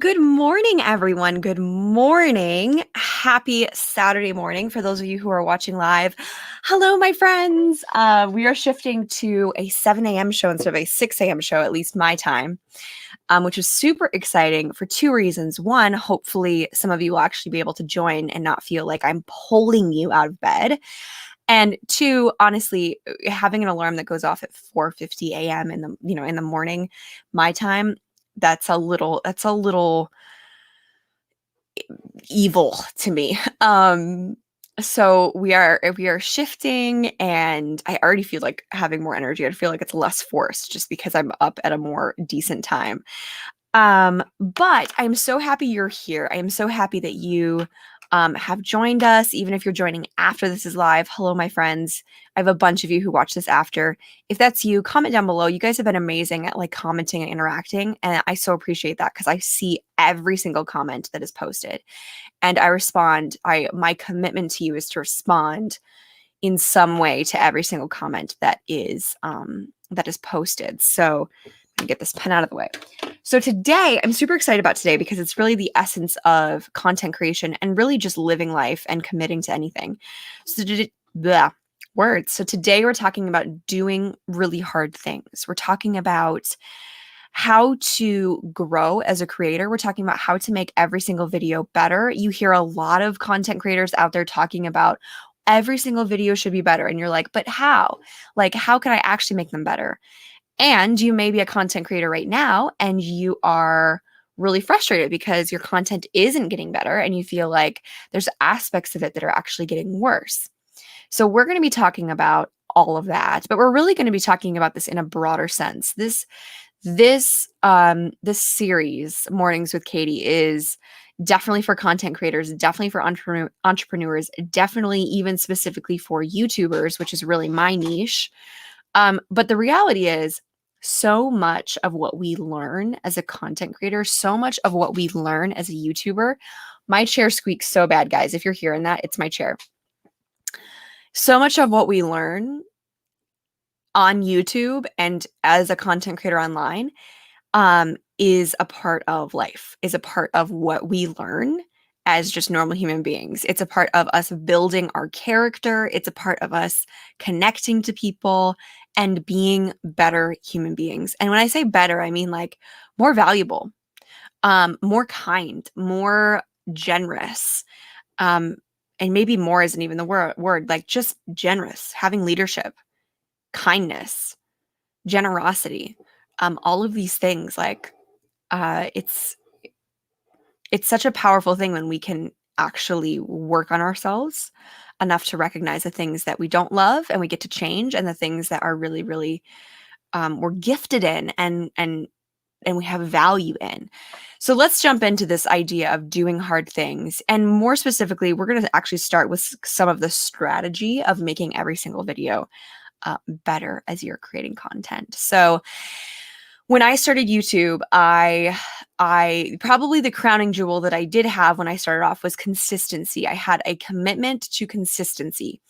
Good morning, everyone. Good morning. Happy Saturday morning for those of you who are watching live. Hello, my friends. We are shifting to a 7 a.m. show instead of a 6 a.m. show, at least my time, which is super exciting for two reasons. One, hopefully some of you will actually be able to join and not feel like I'm pulling you out of bed. And two, honestly, having an alarm that goes off at 4:50 a.m. in the morning, my time, that's a little evil to me. So we are shifting, and I already feel like having more energy. I feel like it's less forced just because I'm up at a more decent time. But I'm so happy you're here. I am so happy that you have joined us, even if you're joining after this is live. Hello, my friends. I have a bunch of you who watch this after. If that's you, comment down below. You guys have been amazing at commenting and interacting, and I so appreciate that because I see every single comment that is posted, and I respond. My commitment to you is to respond in some way to every single comment that is posted. So let me get this pen out of the way. So today, I'm super excited about today because it's really the essence of content creation and really just living life and committing to anything. So So today we're talking about doing really hard things. We're talking about how to grow as a creator. We're talking about how to make every single video better. You hear a lot of content creators out there talking about every single video should be better. And you're like, but how? How can I actually make them better? And you may be a content creator right now and you are really frustrated because your content isn't getting better and you feel like there's aspects of it that are actually getting worse. So we're going to be talking about all of that, but we're really going to be talking about this in a broader sense. This series, Mornings with Katie, is definitely for content creators, definitely for entrepreneurs, definitely even specifically for YouTubers, which is really my niche. But the reality is, so much of what we learn as a content creator, so much of what we learn as a YouTuber, my chair squeaks so bad, guys. If you're hearing that, it's my chair. So much of what we learn on YouTube and as a content creator online is a part of life, is a part of what we learn as just normal human beings. It's a part of us building our character. It's a part of us connecting to people and being better human beings. And when I say better, I mean more valuable, more kind, more generous. And maybe more isn't even the word, just generous, having leadership, kindness, generosity, all of these things, it's such a powerful thing when we can actually work on ourselves enough to recognize the things that we don't love and we get to change, and the things that are really, really we're gifted in and we have value in. So let's jump into this idea of doing hard things. And more specifically, we're going to actually start with some of the strategy of making every single video better as you're creating content. So when I started YouTube, I probably the crowning jewel that I did have when I started off was consistency. I had a commitment to consistency.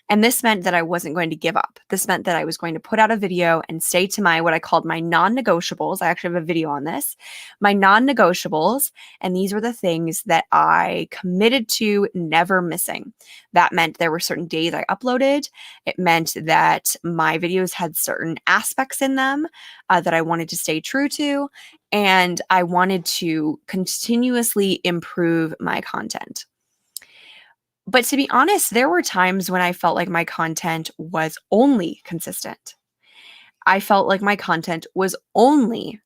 And this meant that I wasn't going to give up. This meant that I was going to put out a video and stay to what I called my non-negotiables. I actually have a video on this. My non-negotiables, and these were the things that I committed to never missing. That meant there were certain days I uploaded. It meant that my videos had certain aspects in them that I wanted to stay true to, and I wanted to continuously improve my content. But to be honest, there were times when I felt like my content was only consistent. I felt like my content was only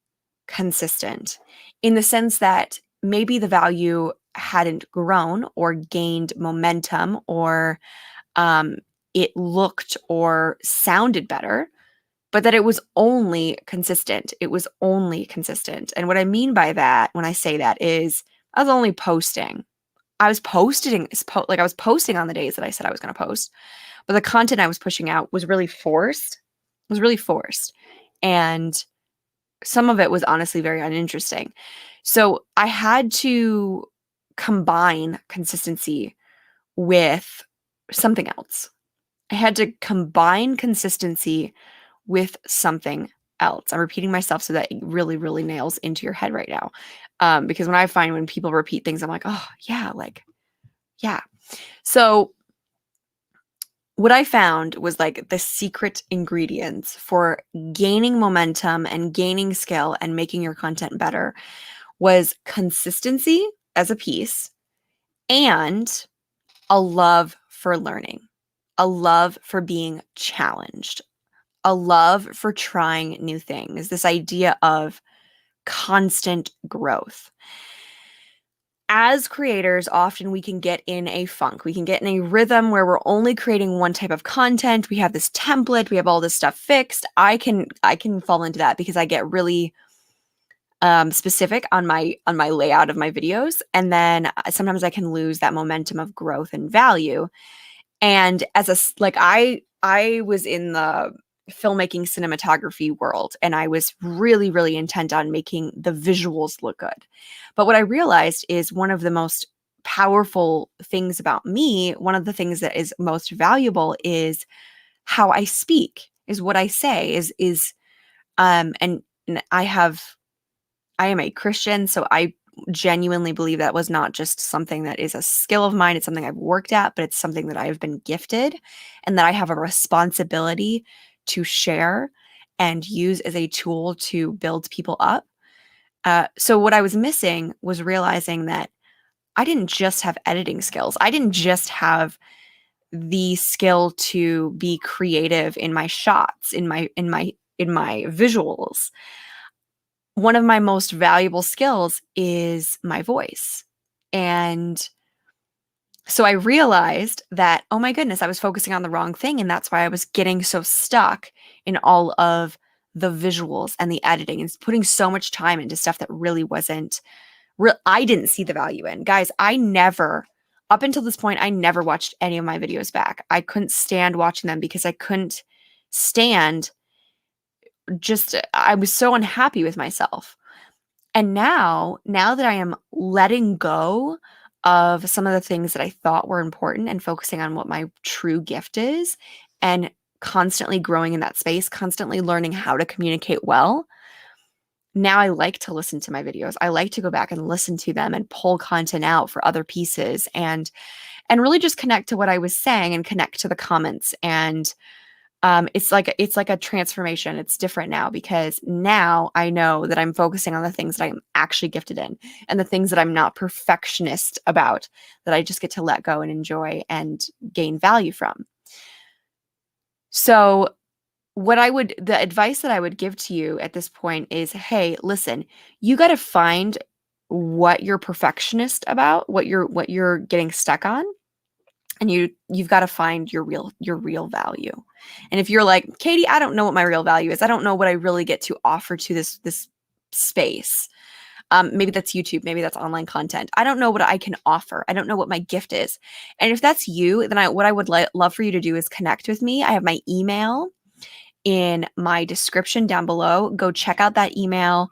consistent in the sense that maybe the value hadn't grown or gained momentum, or it looked or sounded better, but that it was only consistent. It was only consistent. And what I mean by that, when I say that, is I was only posting. I was posting on the days that I said I was going to post, but the content I was pushing out was really forced. And some of it was honestly very uninteresting. So I had to combine consistency with something else. I had to combine consistency with something else. I'm repeating myself so that it really, really nails into your head right now. Because when I find when people repeat things, I'm like, oh yeah, like, yeah. So what I found was like the secret ingredients for gaining momentum and gaining skill and making your content better was consistency as a piece and a love for learning, a love for being challenged, a love for trying new things, this idea of constant growth. As creators, often we can get in a funk. We can get in a rhythm where we're only creating one type of content. We have this template, we have all this stuff fixed. I can fall into that because I get really specific on my layout of my videos, and then sometimes I can lose that momentum of growth and value. And as a like I was in the filmmaking cinematography world, and I was really, really intent on making the visuals look good. But what I realized is one of the most powerful things about me, one of the things that is most valuable is how I speak, is what I say, and I am a Christian, so I genuinely believe that was not just something that is a skill of mine. It's something I've worked at, but it's something that I have been gifted and that I have a responsibility to share and use as a tool to build people up. So what I was missing was realizing that I didn't just have editing skills. I didn't just have the skill to be creative in my shots, in my visuals. One of my most valuable skills is my voice. And so I realized that, oh my goodness, I was focusing on the wrong thing. And that's why I was getting so stuck in all of the visuals and the editing and putting so much time into stuff that really wasn't real. I didn't see the value in. Guys, up until this point, I never watched any of my videos back. I couldn't stand watching them because I couldn't stand I was so unhappy with myself. And now that I am letting go of some of the things that I thought were important and focusing on what my true gift is and constantly growing in that space, constantly learning how to communicate well, now I like to listen to my videos. I like to go back and listen to them and pull content out for other pieces and really just connect to what I was saying and connect to the comments. And it's like a transformation. It's different now because now I know that I'm focusing on the things that I'm actually gifted in and the things that I'm not perfectionist about, that I just get to let go and enjoy and gain value from. So the advice that I would give to you at this point is, hey, listen, you got to find what you're perfectionist about, what you're getting stuck on, and you've got to find your real value. And if you're like, Katie, I don't know what my real value is. I don't know what I really get to offer to this space. Maybe that's YouTube. Maybe that's online content. I don't know what I can offer. I don't know what my gift is. And if that's you, then what I would love for you to do is connect with me. I have my email in my description down below. Go check out that email.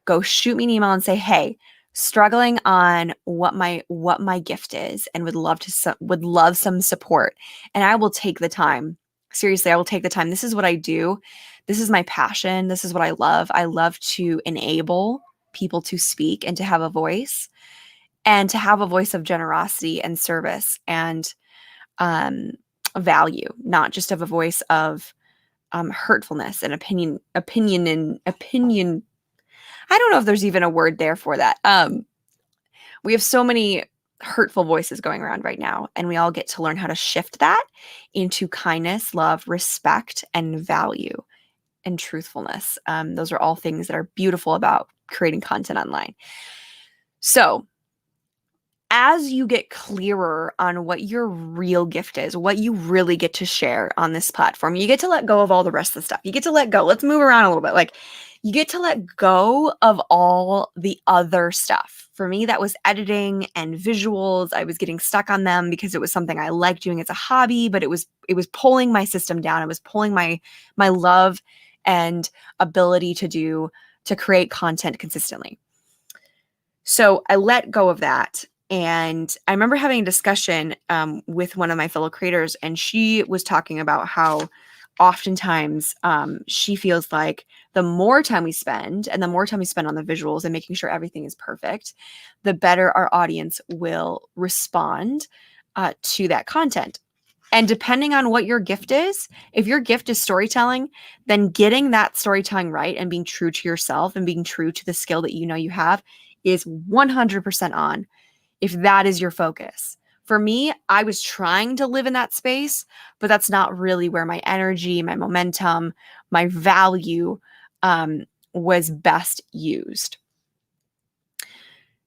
Go shoot me an email and say, hey, struggling on what my gift is and would love some support. And I will take the time. Seriously, I will take the time. This is what I do. This is my passion. This is what I love. I love to enable people to speak and to have a voice, and to have a voice of generosity and service and value, not just of a voice of hurtfulness and opinion. I don't know if there's even a word there for that. We have so many hurtful voices going around right now, and we all get to learn how to shift that into kindness, love, respect, and value and truthfulness. Those are all things that are beautiful about creating content online. So as you get clearer on what your real gift is, what you really get to share on this platform, you get to let go of all the rest of the stuff. You get to let go. Let's move around a little bit. Like, you get to let go of all the other stuff. For me, that was editing and visuals. I was getting stuck on them because it was something I liked doing as a hobby, but it was pulling my system down. It was pulling my love and ability to create content consistently. So I let go of that. And I remember having a discussion with one of my fellow creators, and she was talking about how oftentimes she feels like the more time we spend and the more time we spend on the visuals and making sure everything is perfect, the better our audience will respond to that content. And depending on what your gift is, if your gift is storytelling, then getting that storytelling right and being true to yourself and being true to the skill that you know you have is 100% on, if that is your focus. For me, I was trying to live in that space, but that's not really where my energy, my momentum, my value was best used.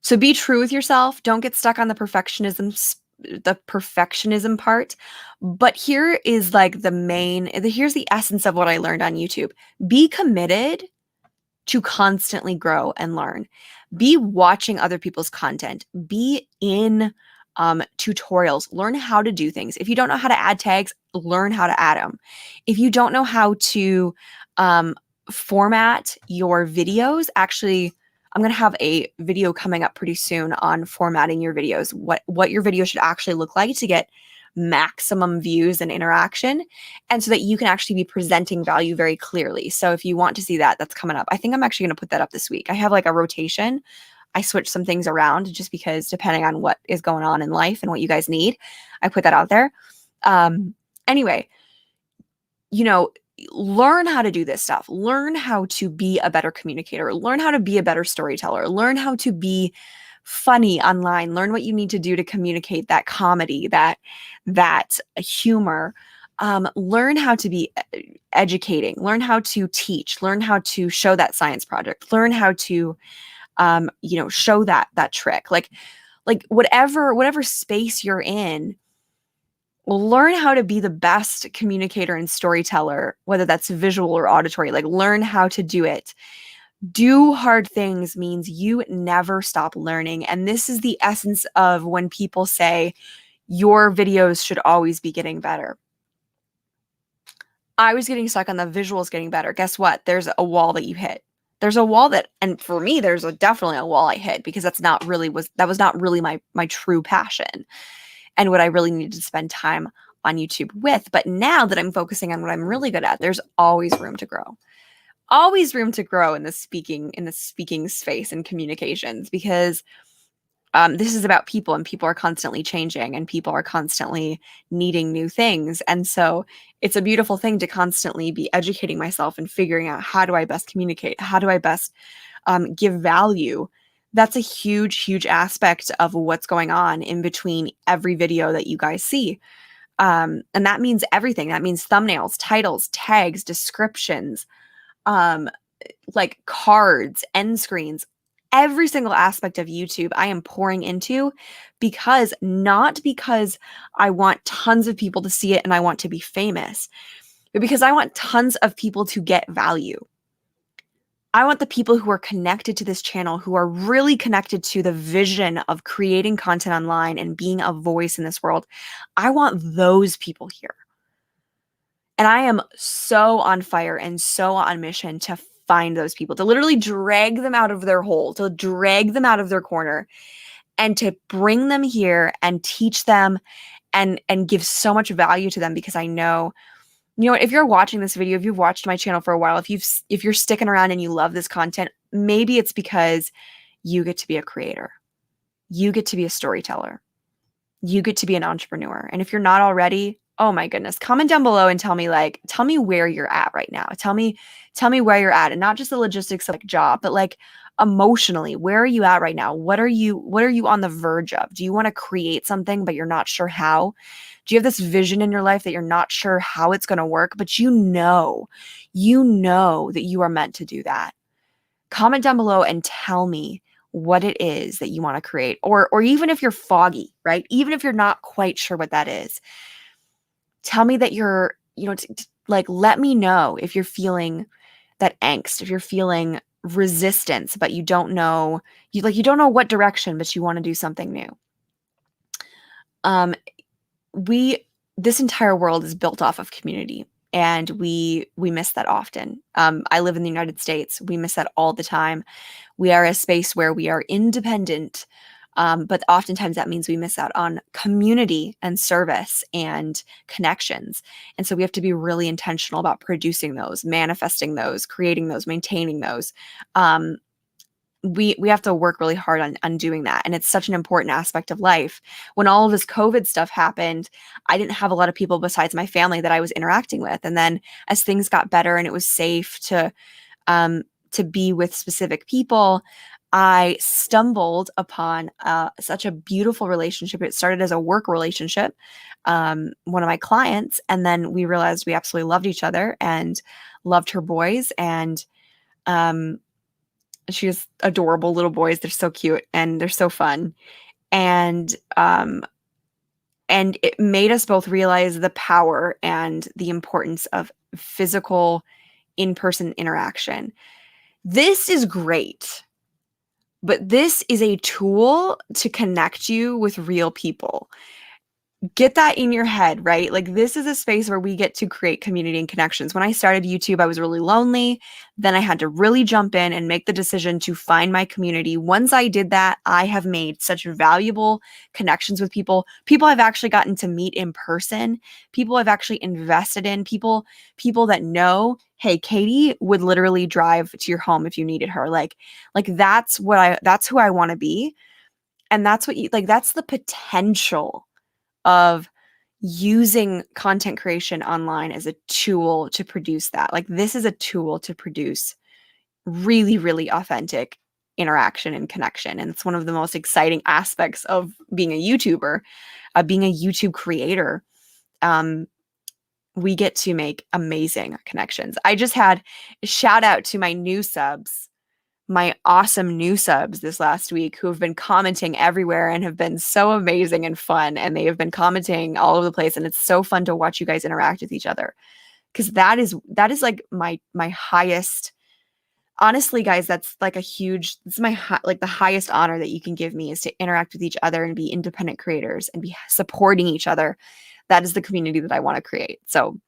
So be true with yourself. Don't get stuck on the perfectionism part. But here is like here's the essence of what I learned on YouTube. Be committed to constantly grow and learn. Be watching other people's content. Be in tutorials. Learn how to do things. If you don't know how to add tags, learn how to add them. If you don't know how to format your videos, actually, I'm going to have a video coming up pretty soon on formatting your videos, what your video should actually look like to get maximum views and interaction, and so that you can actually be presenting value very clearly. So if you want to see that, that's coming up. I think I'm actually going to put that up this week. I have like a rotation. I switch some things around just because depending on what is going on in life and what you guys need, I put that out there. Anyway, learn how to do this stuff. Learn how to be a better communicator. Learn how to be a better storyteller. Learn how to be funny online. Learn what you need to do to communicate that comedy, that humor. Learn how to be educating. Learn how to teach. Learn how to show that science project. Learn how to, show that trick. Like whatever space you're in, learn how to be the best communicator and storyteller, whether that's visual or auditory. Like learn how to do it. Do hard things means you never stop learning. And this is the essence of when people say your videos should always be getting better. I was getting stuck on the visuals getting better. Guess what? There's a wall that you hit. There's a wall and for me, there's definitely a wall I hit because that was not really my true passion and what I really needed to spend time on YouTube with. But now that I'm focusing on what I'm really good at, there's always room to grow. Always room to grow in the speaking space and communications, because this is about people, and people are constantly changing and people are constantly needing new things. And so it's a beautiful thing to constantly be educating myself and figuring out, how do I best communicate? How do I best give value? That's a huge, huge aspect of what's going on in between every video that you guys see. And that means everything. That means thumbnails, titles, tags, descriptions, like cards, end screens. Every single aspect of YouTube I am pouring into, not because I want tons of people to see it and I want to be famous, but because I want tons of people to get value. I want the people who are connected to this channel, who are really connected to the vision of creating content online and being a voice in this world. I want those people here. And I am so on fire and so on mission to find those people, to literally drag them out of their hole, to drag them out of their corner, and to bring them here and teach them and give so much value to them. Because I know, if you're watching this video, if you've watched my channel for a while, if you're sticking around and you love this content, maybe it's because you get to be a creator. You get to be a storyteller. You get to be an entrepreneur. And if you're not already, oh my goodness, comment down below and tell me where you're at right now. Tell me where you're at, and not just the logistics of like job, but like emotionally, where are you at right now? What are you on the verge of? Do you want to create something, but you're not sure how? Do you have this vision in your life that you're not sure how it's going to work, but you know that you are meant to do that? Comment down below and tell me what it is that you want to create, or even if you're foggy, right? Even if you're not quite sure what that is, tell me that you're, let me know if you're feeling that angst, if you're feeling resistance, but you don't know, you don't know what direction, but you want to do something new. This entire world is built off of community, and we miss that often. I live in the United States. We miss that all the time. We are a space where we are independent But oftentimes that means we miss out on community and service and connections. And so we have to be really intentional about producing those, manifesting those, creating those, maintaining those. Um, we have to work really hard on doing that. And it's such an important aspect of life. When all of this COVID stuff happened, I didn't have a lot of people besides my family that I was interacting with. And then as things got better and it was safe to be with specific people, I stumbled upon such a beautiful relationship. It started as a work relationship, one of my clients, and then we realized we absolutely loved each other and loved her boys. And um, she has adorable little boys. They're so cute and they're so fun. And and it made us both realize the power and the importance of physical in-person interaction. This is great, but this is a tool to connect you with real people. Get that in your head, right? Like, this is a space where we get to create community and connections. When I started YouTube, I was really lonely. Then I had to really jump in and make the decision to find my community. Once I did that, I have made such valuable connections with people I've actually gotten to meet in person, people I've actually invested in, people that know, hey, Katie would literally drive to your home if you needed her. Like that's who I want to be. And that's that's the potential of using content creation online as a tool to produce that. Like, this is a tool to produce really, really authentic interaction and connection. And it's one of the most exciting aspects of being a YouTuber, being a YouTube creator. We get to make amazing connections. I just had a shout out to my awesome new subs this last week who have been commenting everywhere and have been so amazing and fun. And they have been commenting all over the place. And it's so fun to watch you guys interact with each other. Cause that is like my highest, honestly, guys, that's like it's like the highest honor that you can give me is to interact with each other and be independent creators and be supporting each other. That is the community that I want to create. So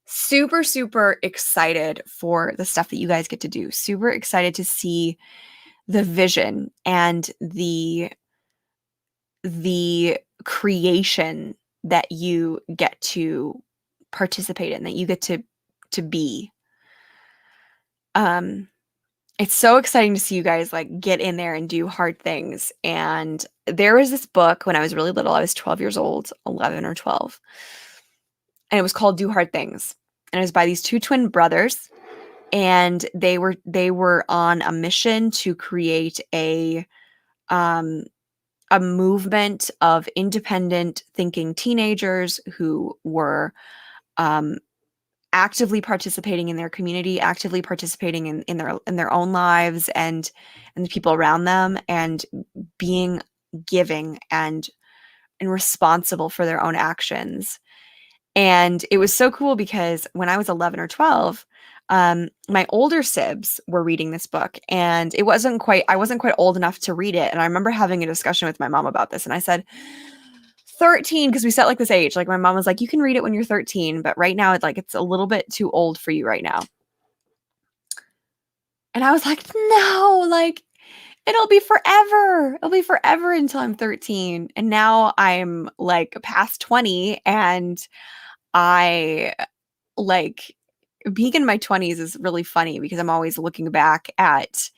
super, super excited for the stuff that you guys get to do. Super excited to see the vision and the creation that you get to participate in, that you get to be. It's so exciting to see you guys like get in there and do hard things. And there was this book when I was really little. I was 12 years old, 11 or 12. And it was called Do Hard Things. And it was by these two twin brothers. And they were on a mission to create a movement of independent thinking teenagers who were actively participating in their community, actively participating in their own lives and the people around them, and being giving and responsible for their own actions. And it was so cool because when I was 11 or 12, my older sibs were reading this book, and I wasn't quite old enough to read it. And I remember having a discussion with my mom about this, and I said, 13, because we set like this age. Like, my mom was like, you can read it when you're 13, but right now it's a little bit too old for you right now. And I was like, no, like, it'll be forever. It'll be forever until I'm 13. And now I'm like past 20, and I like being in my 20s is really funny because I'm always looking back at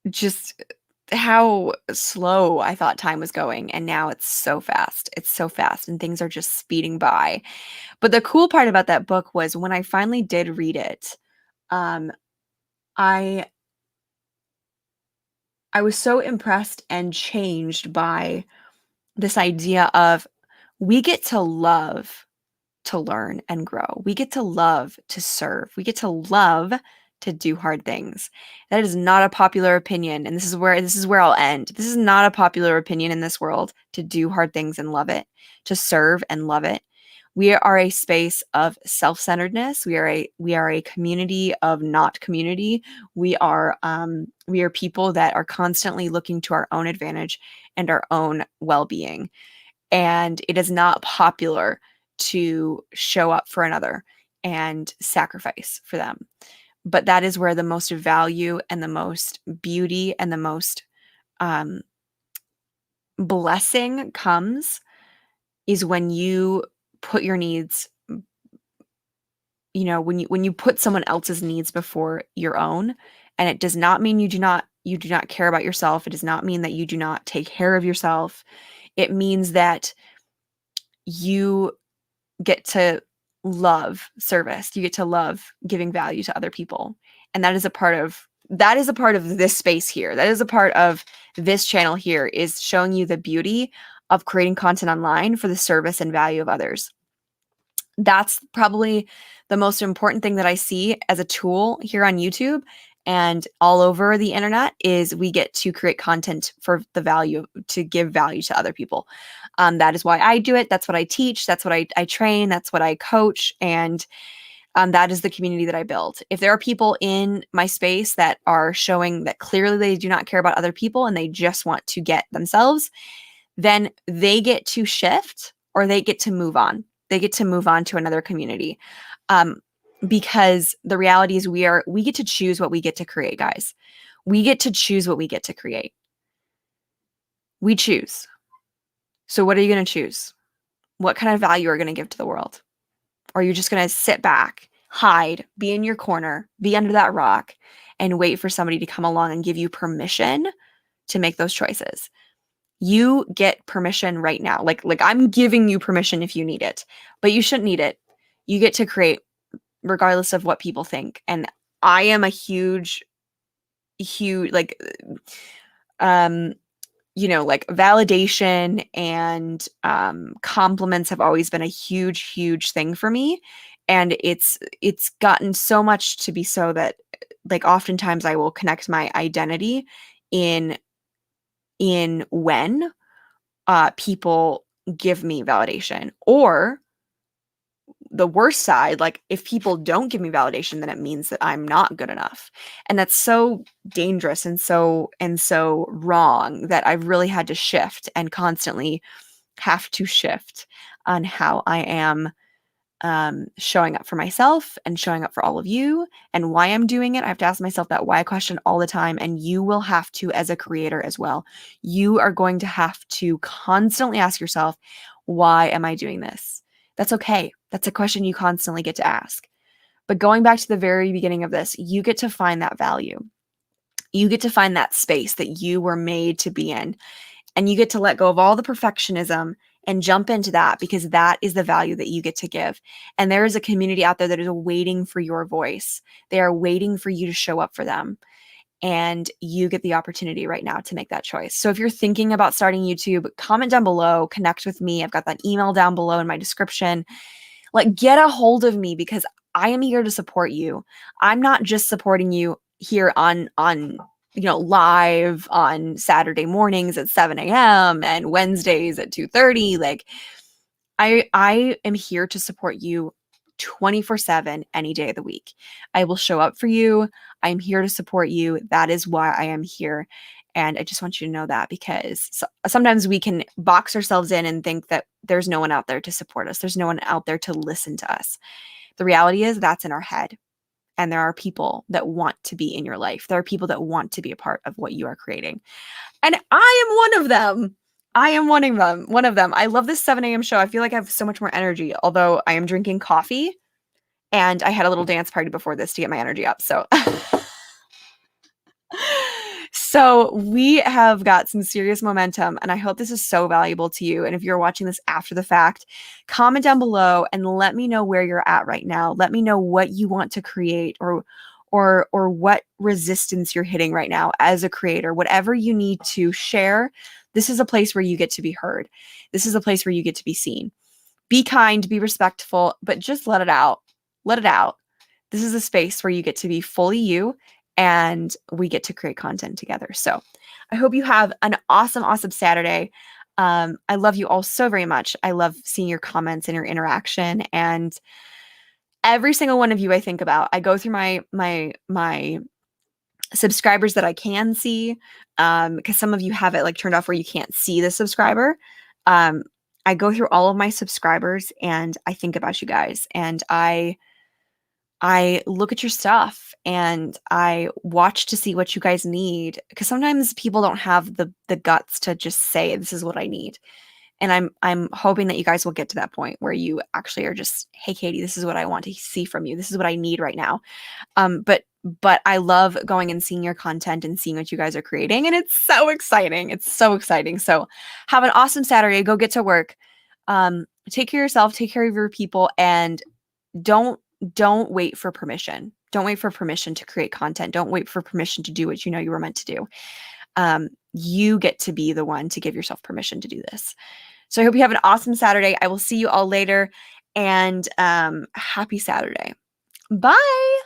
just how slow I thought time was going, and now it's so fast. It's so fast, and things are just speeding by. But the cool part about that book was when I finally did read it, I was so impressed and changed by this idea of we get to love to learn and grow. We get to love to serve. We get to love to do hard things. That is not a popular opinion, and this is where I'll end. This is not a popular opinion in this world, to do hard things and love it, to serve and love it. We are a space of self-centeredness. We are a community of not community. We are people that are constantly looking to our own advantage and our own well-being. And it is not popular to show up for another and sacrifice for them. but that is where the most value and the most beauty and the most um, blessing comes, is when you put your needs, when you put someone else's needs before your own. And it does not mean you do not care about yourself. It does not mean that you do not take care of yourself. It means that you get to love service. You get to love giving value to other people. And that is a part of this space here. That is a part of this channel here, is showing you the beauty of creating content online for the service and value of others. That's probably the most important thing that I see as a tool here on YouTube and all over the internet, is we get to create content for the value, to give value to other people. That is why I do it. That's what I teach. That's what I train. That's what I coach. And that is the community that I build. If there are people in my space that are showing that clearly they do not care about other people and they just want to get themselves, then they get to shift, or they get to move on. They get to move on to another community. Because the reality is we get to choose what we get to create, guys. We get to choose what we get to create. We choose. So what are you going to choose? What kind of value are you going to give to the world? Or are you just going to sit back, hide, be in your corner, be under that rock, and wait for somebody to come along and give you permission to make those choices? You get permission right now. Like I'm giving you permission if you need it, but you shouldn't need it. You get to create regardless of what people think. And I am a huge, like, validation and compliments have always been a huge thing for me. And it's gotten so much to be so that, like, oftentimes I will connect my identity in when people give me validation. Or the worst side, like, if people don't give me validation, then it means that I'm not good enough. And that's so dangerous and so wrong, that I've really had to shift and constantly have to shift on how I am showing up for myself and showing up for all of you, and why I'm doing it. I have to ask myself that why question all the time. And you will have to, as a creator as well. You are going to have to constantly ask yourself, why am I doing this? That's okay. That's a question you constantly get to ask. But going back to the very beginning of this, you get to find that value. You get to find that space that you were made to be in. And you get to let go of all the perfectionism and jump into that, because that is the value that you get to give. And there is a community out there that is waiting for your voice. They are waiting for you to show up for them. And you get the opportunity right now to make that choice. So if you're thinking about starting YouTube, comment down below, connect with me. I've got that email down below in my description. Like, get a hold of me, because I am here to support you. I'm not just supporting you here on live on Saturday mornings at 7 a.m. and Wednesdays at 2:30. Like, I am here to support you 24/7, any day of the week. I will show up for you. I'm here to support you. That is why I am here. And I just want you to know that, because sometimes we can box ourselves in and think that there's no one out there to support us. There's no one out there to listen to us. The reality is that's in our head. And there are people that want to be in your life. There are people that want to be a part of what you are creating. And I am one of them. One of them. I love this 7 a.m. show. I feel like I have so much more energy, although I am drinking coffee, and I had a little dance party before this to get my energy up. So So we have got some serious momentum, and I hope this is so valuable to you. And if you're watching this after the fact, comment down below and let me know where you're at right now. Let me know what you want to create, or what resistance you're hitting right now as a creator. Whatever you need to share, this is a place where you get to be heard. This is a place where you get to be seen. Be kind, be respectful, but just let it out. Let it out. This is a space where you get to be fully you, and we get to create content together. So I hope you have an awesome Saturday. I love you all so very much. I love seeing your comments and your interaction, and every single one of you I think about. I go through my subscribers that I can see, because some of you have it like turned off where you can't see the subscriber. I go through all of my subscribers and I think about you guys, and I I look at your stuff and I watch to see what you guys need, because sometimes people don't have the guts to just say this is what I need. And I'm hoping that you guys will get to that point where you actually are just, hey Katie, this is what I want to see from you. This is what I need right now. But I love going and seeing your content and seeing what you guys are creating, and it's so exciting. It's so exciting. So have an awesome Saturday. Go get to work. Take care of yourself, take care of your people, and don't don't wait for permission. Don't wait for permission to create content. Don't wait for permission to do what you know you were meant to do. You get to be the one to give yourself permission to do this. So I hope you have an awesome Saturday. I will see you all later, and happy Saturday. Bye.